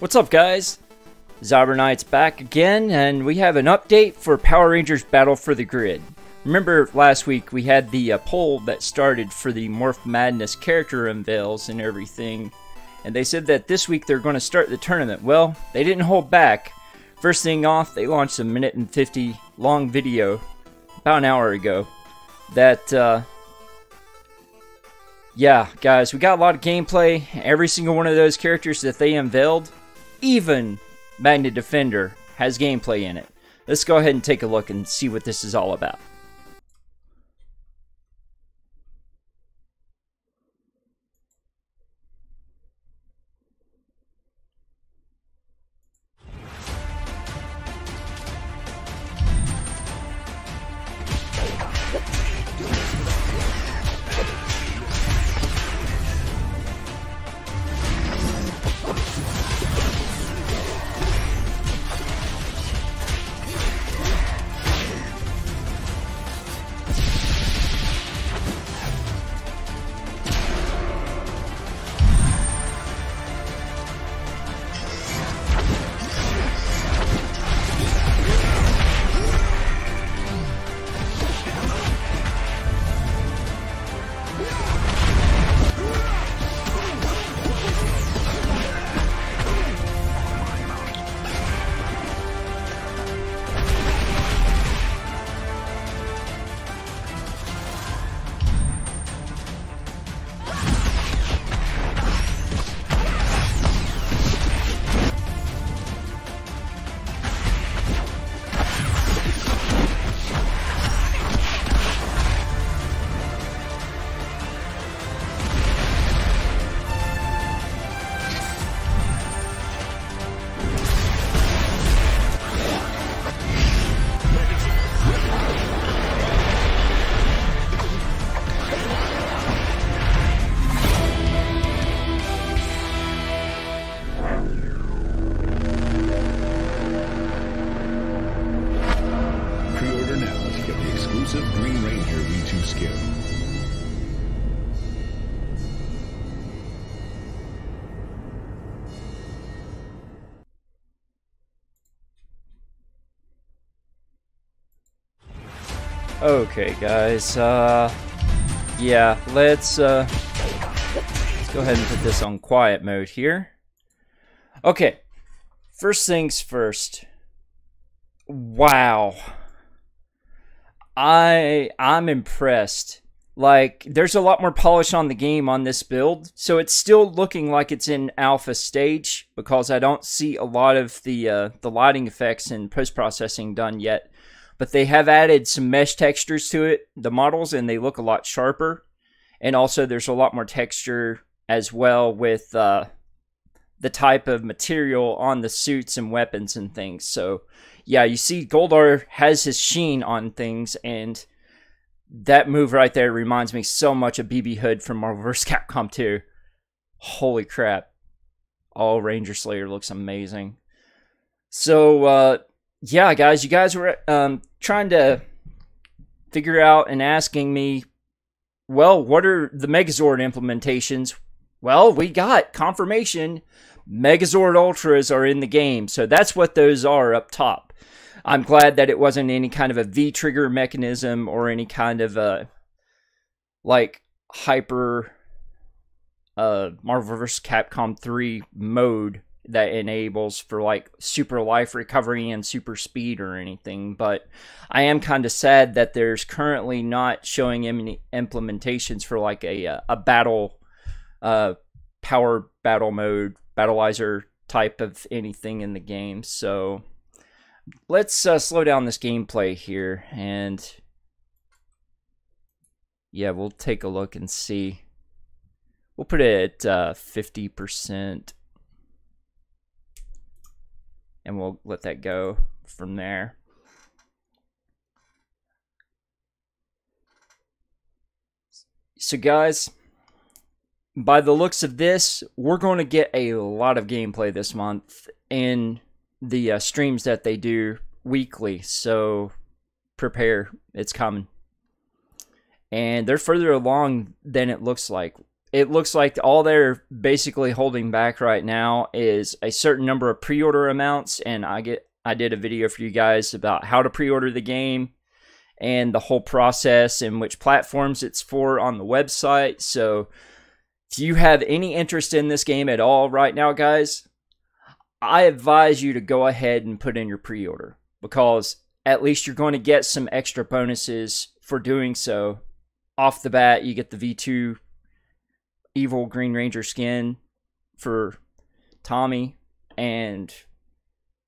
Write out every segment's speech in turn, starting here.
What's up, guys? Zobber back again, and we have an update for Power Rangers Battle for the Grid. Remember last week we had the poll that started for the Morph Madness character unveils and everything, and they said that this week they're going to start the tournament. Well, they didn't hold back. First thing off, they launched a 1:50 long video about an hour ago that yeah, guys, we got a lot of gameplay. Every single one of those characters that they unveiled, even Magnet Defender, has gameplay in it. Let's go ahead and take a look and see what this is all about. Preorder now to get the exclusive Green Ranger V2 skin. Okay, guys, yeah, let's go ahead and put this on quiet mode here. Okay, first things first. Wow. I'm impressed. Like, there's a lot more polish on the game on this build, so it's still looking like it's in alpha stage because I don't see a lot of the lighting effects and post-processing done yet. But they have added some mesh textures to it, the models, and they look a lot sharper. And also there's a lot more texture as well with the type of material on the suits and weapons and things. So yeah, you see Goldar has his sheen on things, and that move right there reminds me so much of BB Hood from Marvel vs. Capcom 2. Holy crap. Oh, Ranger Slayer looks amazing. So, yeah, guys, you guys were trying to figure out and asking me, well, what are the Megazord implementations? Well, we got confirmation. Megazord Ultras are in the game, so that's what those are up top. I'm glad that it wasn't any kind of a V-trigger mechanism or any kind of like hyper Marvel vs. Capcom 3 mode that enables for like super life recovery and super speed or anything. But I am kind of sad that there's currently not showing any implementations for like a battle power battle mode, battleizer type of anything in the game. So let's slow down this gameplay here, and yeah, we'll take a look and see. We'll put it at 50%, and we'll let that go from there. So guys, by the looks of this, we're going to get a lot of gameplay this month in the streams that they do weekly, so prepare, it's coming. And they're further along than it looks like. it looks like all they're basically holding back right now is a certain number of pre-order amounts, and I did a video for you guys about how to pre-order the game and the whole process and which platforms it's for on the website. So if you have any interest in this game at all right now, guys, I advise you to go ahead and put in your pre-order, because at least you're going to get some extra bonuses for doing so. Off the bat, you get the V2 Evil Green Ranger skin for Tommy, and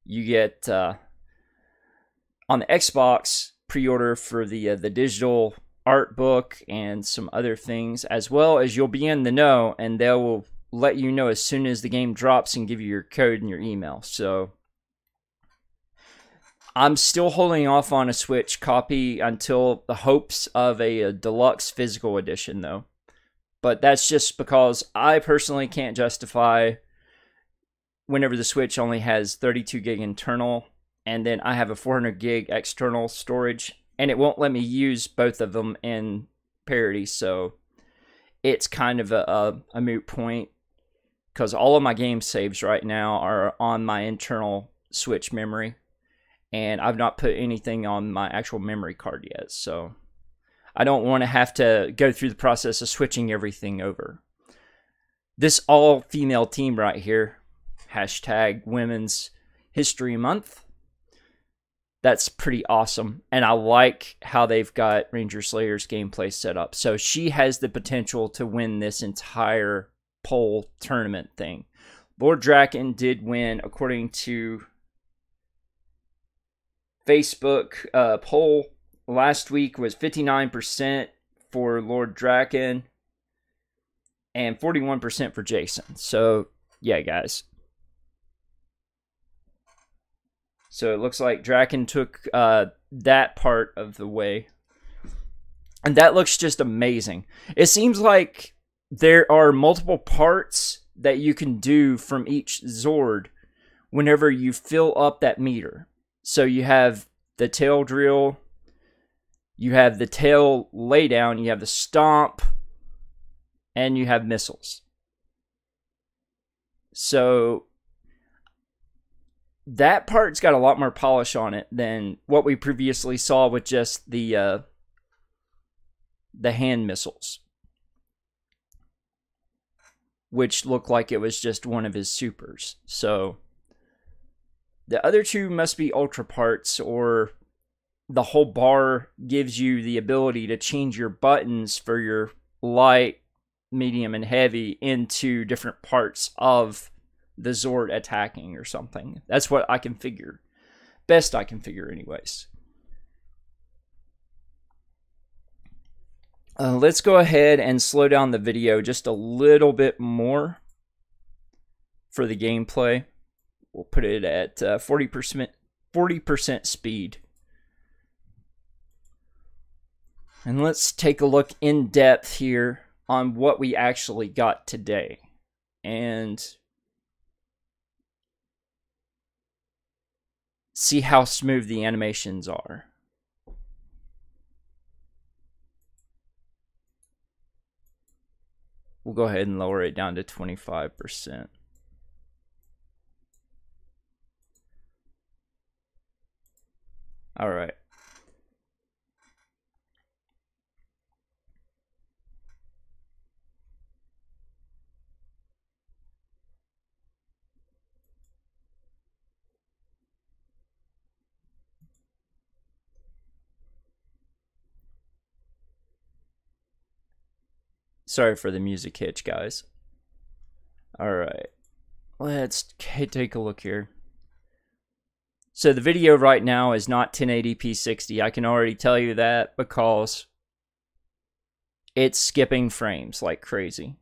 you get on the Xbox pre-order for the digital art book and some other things, as well as you'll be in the know, and they will let you know as soon as the game drops and give you your code and your email. So I'm still holding off on a Switch copy until the hopes of a deluxe physical edition, though. But that's just because I personally can't justify whenever the Switch only has 32 gig internal, and then I have a 400 gig external storage, and it won't let me use both of them in parity. So it's kind of a moot point, because all of my game saves right now are on my internal Switch memory, and I've not put anything on my actual memory card yet. So I don't want to have to go through the process of switching everything over. This all-female team right here, hashtag Women's History Month, that's pretty awesome. And I like how they've got Ranger Slayer's gameplay set up. So she has the potential to win this entire poll tournament thing. Lord Drakkon did win, according to Facebook poll last week, was 59% for Lord Drakkon and 41% for Jason. So yeah, guys. So it looks like Drakkon took that part of the way. And that looks just amazing. It seems like there are multiple parts that you can do from each Zord whenever you fill up that meter. So you have the tail drill, you have the tail laydown, you have the stomp, and you have missiles. So that part's got a lot more polish on it than what we previously saw with just the hand missiles, which looked like it was just one of his supers. So the other two must be ultra parts, or the whole bar gives you the ability to change your buttons for your light, medium, and heavy into different parts of the Zord attacking or something. That's what I can figure. Best I can figure anyways. Let's go ahead and slow down the video just a little bit more for the gameplay. We'll put it at 40% speed. And let's take a look in depth here on what we actually got today. And see how smooth the animations are. We'll go ahead and lower it down to 25%. All right. Sorry for the music hitch, guys. Alright, let's take a look here. So the video right now is not 1080p 60. I can already tell you that because it's skipping frames like crazy.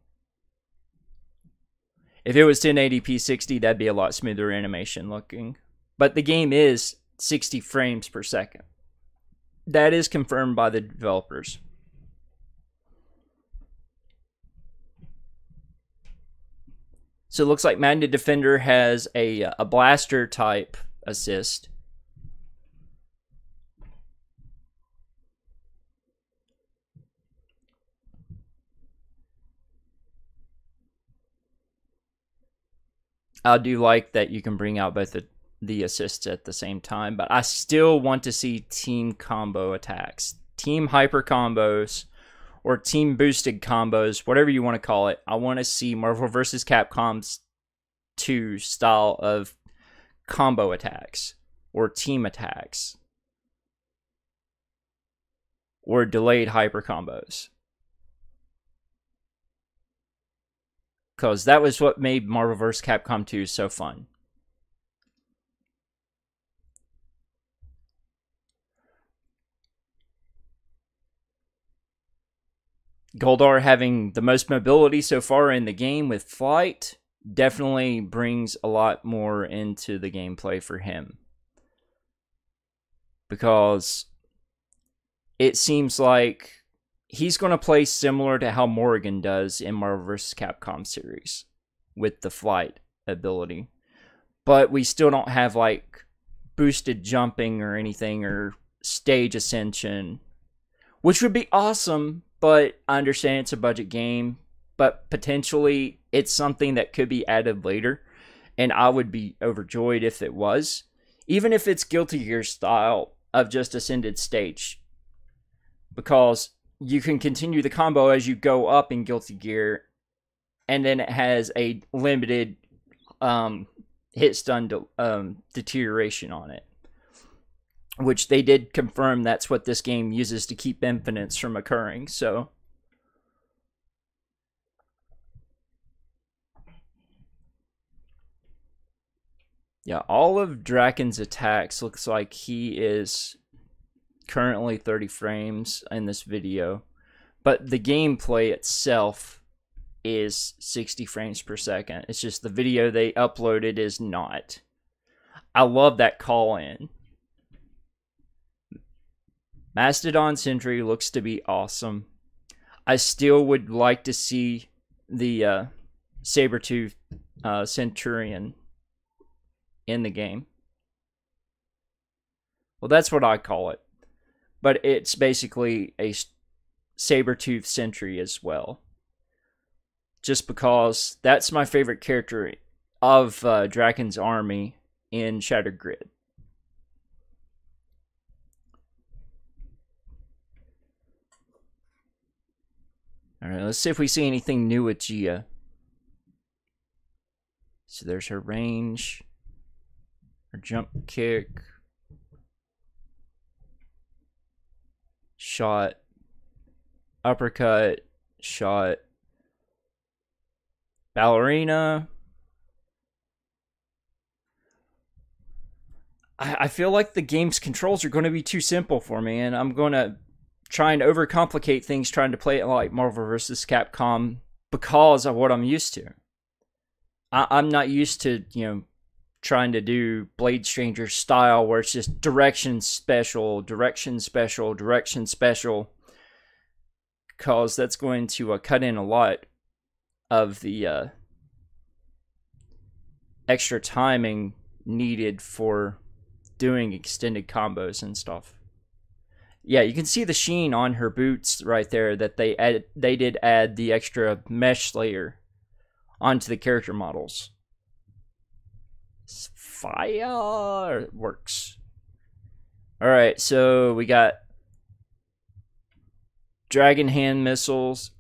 If it was 1080p 60, that'd be a lot smoother animation looking. But the game is 60 frames per second. That is confirmed by the developers. So it looks like Magnet Defender has a blaster type assist. I do like that you can bring out both the assists at the same time, but I still want to see team combo attacks, team hyper combos, or team boosted combos, whatever you want to call it. I want to see Marvel vs. Capcom's 2 style of combo attacks, or team attacks, or delayed hyper combos. Because that was what made Marvel vs. Capcom 2 so fun. Goldar having the most mobility so far in the game with flight definitely brings a lot more into the gameplay for him. Because it seems like he's going to play similar to how Morrigan does in Marvel vs. Capcom series with the flight ability. But we still don't have like boosted jumping or anything, or stage ascension, which would be awesome. But I understand it's a budget game, but potentially it's something that could be added later, and I would be overjoyed if it was. Even if it's Guilty Gear style of just ascended stage. Because you can continue the combo as you go up in Guilty Gear, and then it has a limited hit stun deterioration on it. Which they did confirm that's what this game uses to keep infinites from occurring, so. Yeah, all of Drakkon's attacks looks like he is currently 30 frames in this video. But the gameplay itself is 60 frames per second. It's just the video they uploaded is not. I love that call-in. Mastadon Sentry looks to be awesome. I still would like to see the Sabertooth Centurion in the game. Well, that's what I call it. But it's basically a Sabertooth Sentry as well. Just because that's my favorite character of Drakkon's army in Shattered Grid. Alright, let's see if we see anything new with Gia. So there's her range, her jump kick, shot, uppercut, shot, ballerina. I feel like the game's controls are going to be too simple for me, and I'm going to try and overcomplicate things trying to play it like Marvel vs. Capcom because of what I'm used to. I'm not used to, trying to do Blade Stranger style where it's just direction special, direction special, direction special. Because that's going to cut in a lot of the extra timing needed for doing extended combos and stuff. Yeah, you can see the sheen on her boots right there that they did add the extra mesh layer onto the character models. Fire works. Alright, so we got Dragon Hand missiles.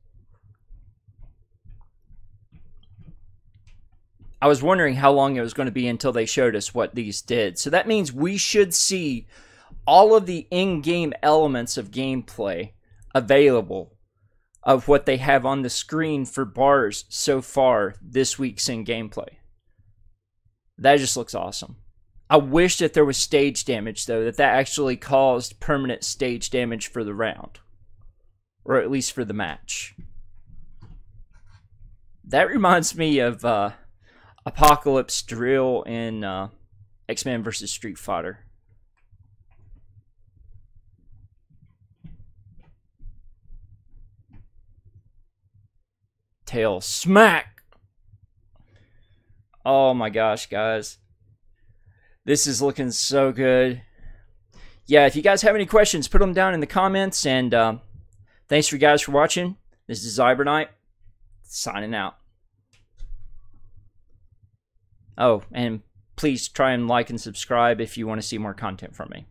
I was wondering how long it was going to be until they showed us what these did. So that means we should see all of the in-game elements of gameplay available of what they have on the screen for bars so far this week's in gameplay. That just looks awesome. I wish that there was stage damage, though, that actually caused permanent stage damage for the round. Or at least for the match. That reminds me of Apocalypse Drill in X-Men vs. Street Fighter. Tail smack! Oh my gosh, guys. This is looking so good. Yeah, if you guys have any questions, put them down in the comments. And thanks for you guys for watching. This is Zybernite, signing out. Oh, and please try and like and subscribe if you want to see more content from me.